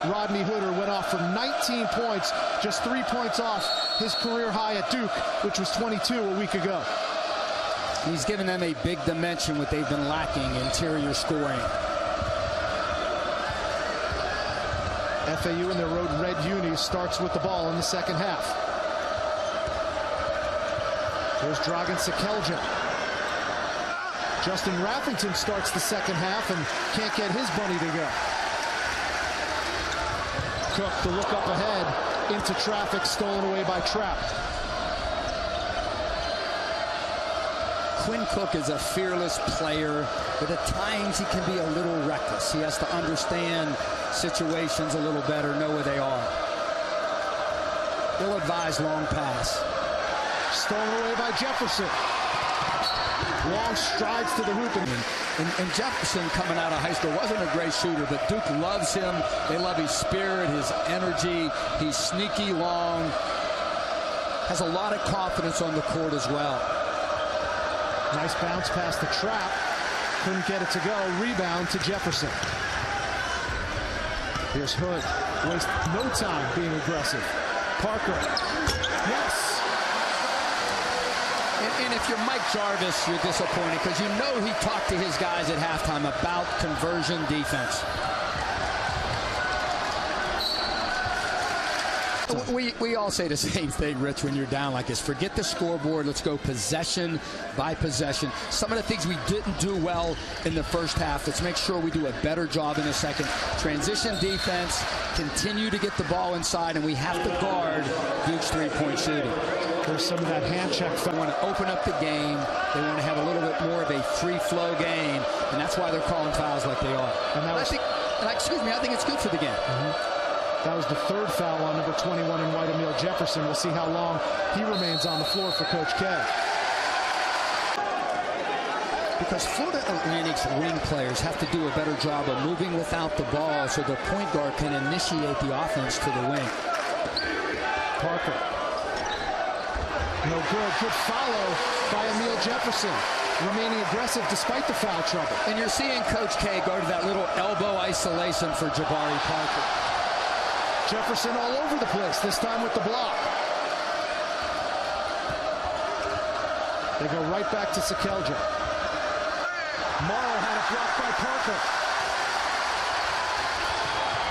Rodney Hood went off for 19 points, just 3 points off his career high at Duke, which was 22 a week ago. He's given them a big dimension, what they've been lacking, interior scoring. FAU in their road red unis starts with the ball in the second half. Here's Dragan Sakelja. Justin Raffington starts the second half and can't get his bunny to go. Cook, the look up ahead, into traffic, stolen away by Trapp. Quinn Cook is a fearless player, but at times he can be a little reckless. He has to understand situations a little better, know where they are. They'll advise long pass. Stolen away by Jefferson. Long strides to the hoop. And Jefferson, coming out of high school, wasn't a great shooter, but Duke loves him. They love his spirit, his energy. He's sneaky long. Has a lot of confidence on the court as well. Nice bounce past the Trapp. Couldn't get it to go. Rebound to Jefferson. Here's Hood. Waste no time being aggressive. Parker. Yes. And if you're Mike Jarvis, you're disappointed because you know he talked to his guys at halftime about conversion defense. We all say the same thing, Rich, when you're down like this. Forget the scoreboard. Let's go possession by possession. Some of the things we didn't do well in the first half, let's make sure we do a better job in the second. Transition defense, continue to get the ball inside, and we have to guard Duke's three-point shooting. There's some of that hand check. They want to open up the game. They want to have a little bit more of a free-flow game, and that's why they're calling fouls like they are. And that was, I think it's good for the game. That was the third foul on number 21 in White, Emil Jefferson. We'll see how long he remains on the floor for Coach K. Because Florida Atlantic's wing players have to do a better job of moving without the ball so the point guard can initiate the offense to the wing. Parker. No good. Good follow by Emil Jefferson. Remaining aggressive despite the foul trouble. And you're seeing Coach K go to that little elbow isolation for Jabari Parker. Jefferson all over the place, this time with the block. They go right back to Sakelja. Morrow had it blocked by Parker.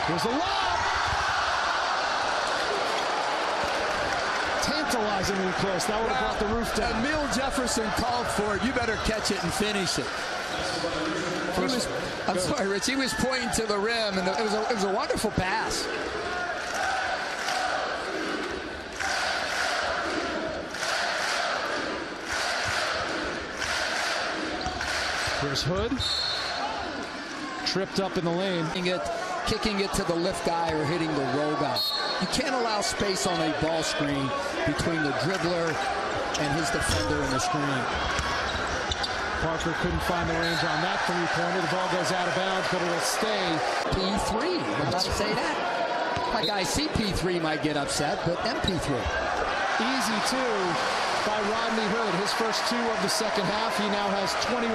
Here's a lob. Tantalizingly close. That would have brought the roof down. Emil Jefferson called for it. You better catch it and finish it. I'm sorry, Rich. He was pointing to the rim, and it was a wonderful pass. Here's Hood. Tripped up in the lane. Kicking it to the lift guy or hitting the roll guy. You can't allow space on a ball screen between the dribbler and his defender in the screen. Parker couldn't find the range on that three-pointer. The ball goes out of bounds, but it'll stay. P3. I'm about to say that. Like I see P3 might get upset, but MP3. Easy two by Rodney Hood. His first two of the second half. He now has 21.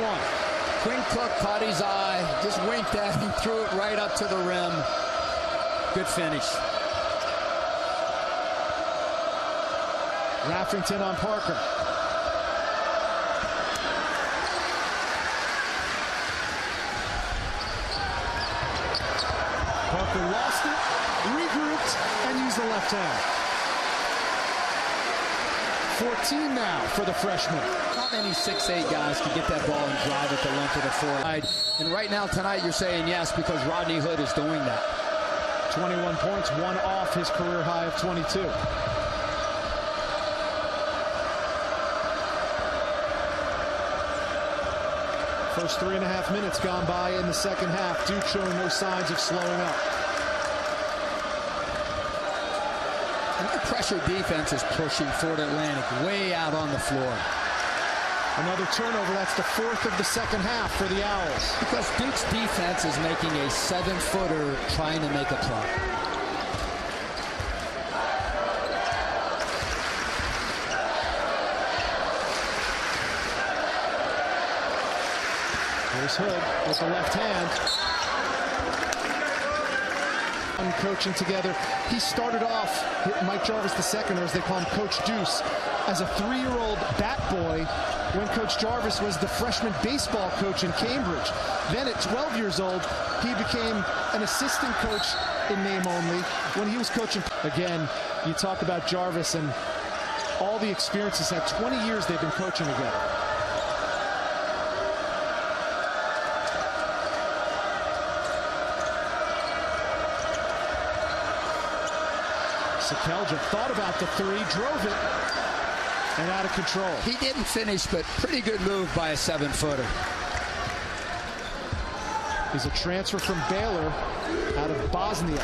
Quinn Cook caught his eye, just winked at him, threw it right up to the rim. Good finish. Raffington on Parker. Parker lost it, regrouped, and used the left hand. 14 now for the freshman. Not many 6'8" guys can get that ball and drive it the length of the floor. And right now tonight you're saying yes because Rodney Hood is doing that. 21 points, one off his career high of 22. First 3.5 minutes gone by in the second half. Duke showing no signs of slowing up. And their pressure defense is pushing Florida Atlantic way out on the floor. Another turnover. That's the fourth of the second half for the Owls. Because Duke's defense is making a 7-footer trying to make a play. Here's Hood with the left hand. coaching together. He started off, Mike Jarvis II, or as they call him, Coach Deuce, as a 3-year-old bat boy when Coach Jarvis was the freshman baseball coach in Cambridge. Then at 12 years old, he became an assistant coach in name only when he was coaching. Again, you talk about Jarvis and all the experiences. Had 20 years they've been coaching together. Sekelja thought about the three, drove it, and out of control. He didn't finish, but pretty good move by a 7-footer. He's a transfer from Baylor out of Bosnia.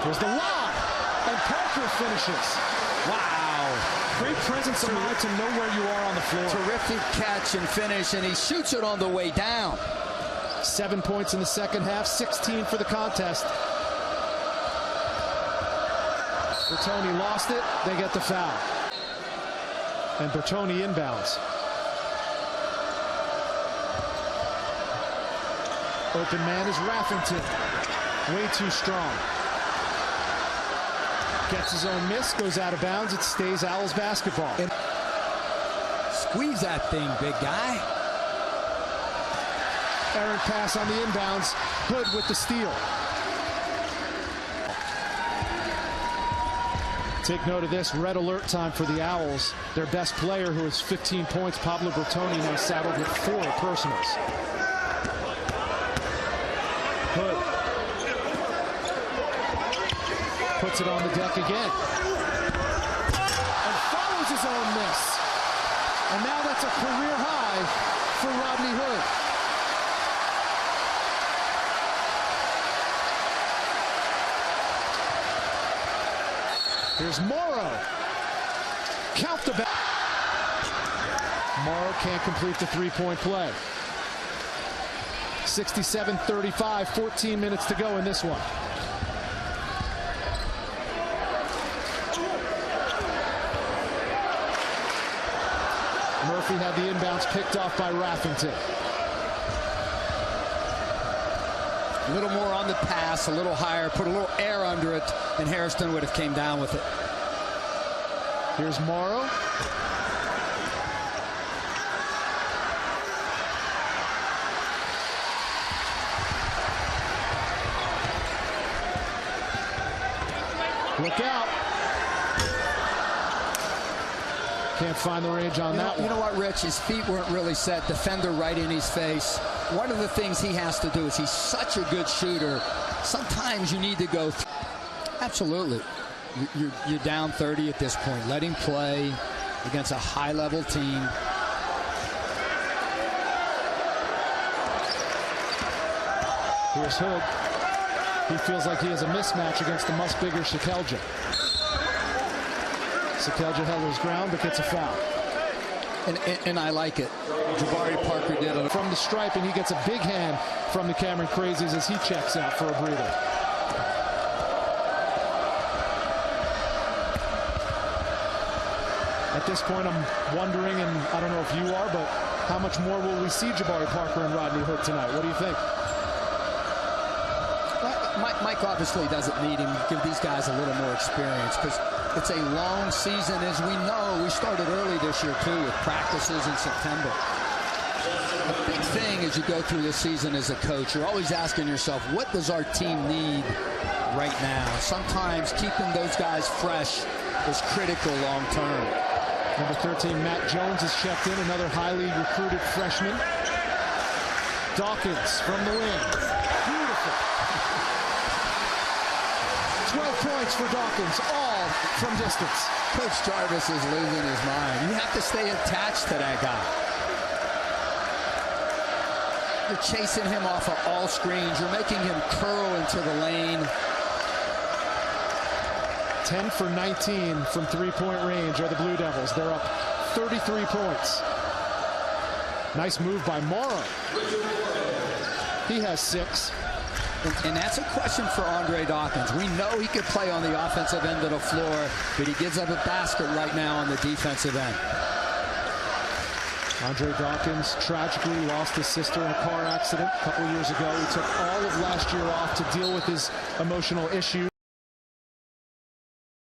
There's the lob, and Parker finishes. Wow. Great presence of mind to know where you are on the floor. Terrific catch and finish, and he shoots it on the way down. 7 points in the second half, 16 for the contest. Bertoni lost it, they get the foul. And Bertoni inbounds. Open man is Raffington. Way too strong. Gets his own miss, goes out of bounds. It stays Owls basketball. And squeeze that thing, big guy. Errant pass on the inbounds. Hood with the steal. Take note of this, red alert time for the Owls. Their best player, who has 15 points, Pablo Bertoni, now saddled with 4 personals. Hood puts it on the deck again. And follows his own miss. And now that's a career high for Rodney Hood. Here's Morrow. Count the back. Morrow can't complete the three-point play. 67-35, 14 minutes to go in this one. Murphy had the inbounds picked off by Raffington. A little more on the pass, a little higher, put a little air under it, and Hairston would have came down with it. Here's Morrow. Look out. Can't find the range on that one. You know what, Rich? His feet weren't really set. Defender right in his face. One of the things he has to do is he's such a good shooter. Sometimes you need to go. Absolutely. You're down 30 at this point. Let him play against a high-level team. Here's Hood. He feels like he has a mismatch against the much bigger Sekelja. Sekelja held his ground but gets a foul. And I like it. Jabari Parker did it. From the stripe, and he gets a big hand from the Cameron Crazies as he checks out for a breather. At this point, I'm wondering, and I don't know if you are, but how much more will we see Jabari Parker and Rodney Hood tonight? What do you think? Mike obviously doesn't need him. Give these guys a little more experience because it's a long season, as we know. We started early this year, too, with practices in September. The big thing as you go through this season as a coach, you're always asking yourself, what does our team need right now? Sometimes keeping those guys fresh is critical long term. Number 13, Matt Jones has checked in, another highly recruited freshman. Dawkins from the wing. Beautiful. 12 points for Dawkins, all from distance. Coach Jarvis is losing his mind. You have to stay attached to that guy. You're chasing him off of all screens. You're making him curl into the lane. 10 for 19 from three-point range are the Blue Devils. They're up 33 points. Nice move by Morrow. He has 6. And that's a question for Andre Dawkins. We know he could play on the offensive end of the floor, but he gives up a basket right now on the defensive end. Andre Dawkins tragically lost his sister in a car accident a couple years ago. He took all of last year off to deal with his emotional issues.